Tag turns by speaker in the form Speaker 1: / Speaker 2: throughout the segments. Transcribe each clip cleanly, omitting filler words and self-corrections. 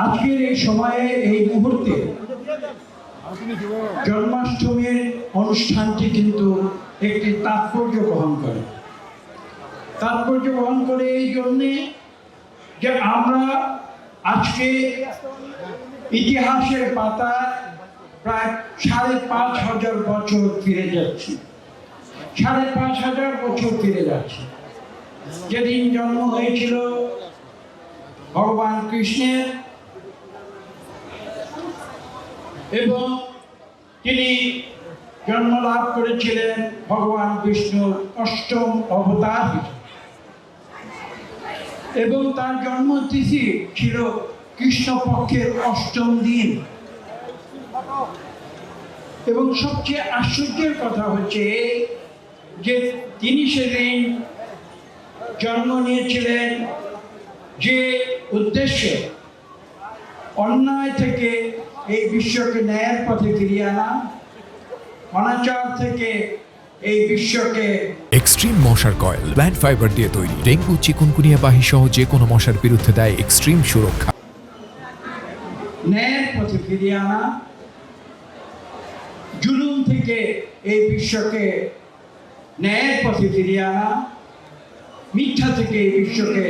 Speaker 1: আজকের এই সময়ে এই মুহূর্তে জন্মাষ্টমীর অনুষ্ঠানটি কিন্তু একটি তাৎপর্য বহন করে। তাৎপর্য বহন করে এই জন্যে যে আমরা আজকে ইতিহাসের পাতায় প্রায় ৫,৫০০ বছর ফিরে যাচ্ছি। ৫,৫০০ বছর ফিরে যাচ্ছে, যেদিন জন্ম হয়েছিল ভগবান কৃষ্ণের এবং তিনি জন্ম লাভ করেছিলেন ভগবান বিষ্ণুর অষ্টম অবতার এবং তার জন্মতিথি ছিল কৃষ্ণপক্ষের অষ্টম দিন। এবং সবচেয়ে আশ্চর্যের কথা হচ্ছে যে তিনি সেদিন জন্ম নিয়েছিলেন যে উদ্দেশ্যে, অন্যায় থেকে এই বিশ্বকে ন্যায়ের পথে ফিরিয়ে আনা, অনাচার থেকে এই বিশ্বকে
Speaker 2: এক্সট্রিম মশার কয়েল প্ল্যান্ট ফাইবার দিয়ে তৈরি, ডেঙ্গু চিকুনগুনিয়া বাহি সহ যে কোনো মশার বিরুদ্ধে দেয় এক্সট্রিম সুরক্ষা।
Speaker 1: ন্যায়ের পথে ফিরিয়ে আনা, জুলুম থেকে এই বিশ্বকে ন্যায়ের পথে ফিরিয়ে আনা, মিথ্যা থেকে এই বিশ্বকে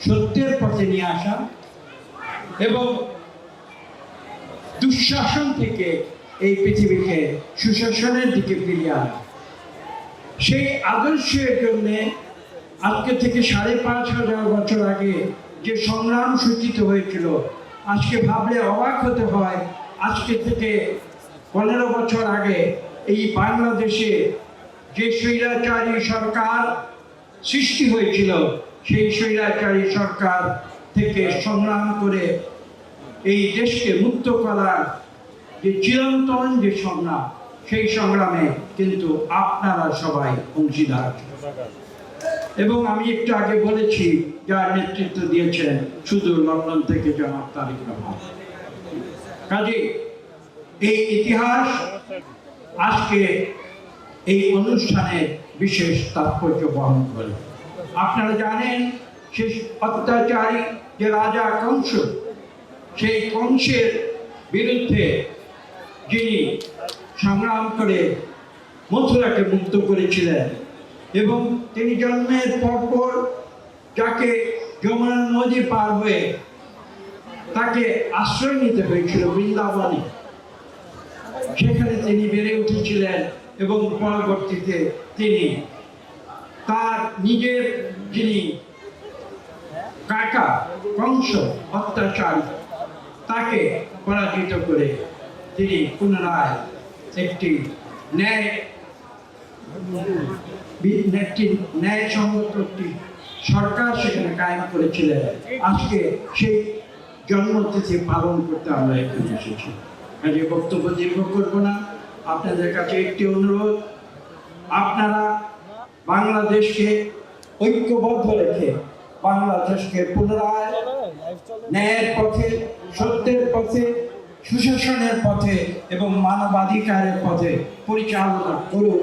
Speaker 1: সত্যের পথে নিয়ে আসা এবং দুঃশাসন থেকে এই পৃথিবীকে সুশাসনের দিকে ফিরিয়ে আনা। সেই আদর্শের জন্যে আজকে থেকে ৫,৫০০ বছর আগে যে সংগ্রাম সূচিত হয়েছিল, আজকে ভাবলে অবাক হতে হয়। আজকে থেকে ১৫ বছর আগে এই বাংলাদেশে যে স্বৈরাচারী সরকার সৃষ্টি হয়েছিল, সেই স্বৈরাচারী সরকার থেকে সংগ্রাম করে এই দেশকে মুক্ত করার যে চিরন্তন যে সংগ্রাম, সেই সংগ্রামে কিন্তু আপনারা সবাই অংশীদার। এবং আমি একটু আগে বলেছি, যার নেতৃত্ব দিয়েছেন শুধু লন্ডন থেকে জনাব তারেক রহমান। কাজে এই ইতিহাস আজকে এই অনুষ্ঠানের বিশেষ তাৎপর্য বহন করে। আপনারা জানেন, সেই অত্যাচারী যে রাজা কংস, সেই কংসের বিরুদ্ধে যিনি সংগ্রাম করে মথুরাকে মুক্ত করেছিলেন এবং তিনি জন্মের পরপর যাকে যমুনা নদী পার হয়ে তাকে আশ্রয় নিতে হয়েছিল বৃন্দাবনে, সেখানে তিনি বেড়ে উঠেছিলেন এবং পরবর্তীতে তিনি তার নিজের যিনি কাকা কংস অত্যাচারী, তাকে পরাজিত করে তিনি পুনরায় একটি ন্যায়সঙ্গত একটি সরকার সেখানে কায়েম করেছিলেন। আজকে সেই জন্মতিথি পালন করতে আমরা এখানে এসেছি। কাজে বক্তব্য দীর্ঘ করব না, আপনাদের কাছে একটি অনুরোধ, আপনারা বাংলাদেশকে ঐক্যবদ্ধ রেখে বাংলাদেশকে পুনরায় ন্যায়ের পথে, সত্যের পথে, সুশাসনের পথে এবং মানবাধিকারের পথে পরিচালনা করুন।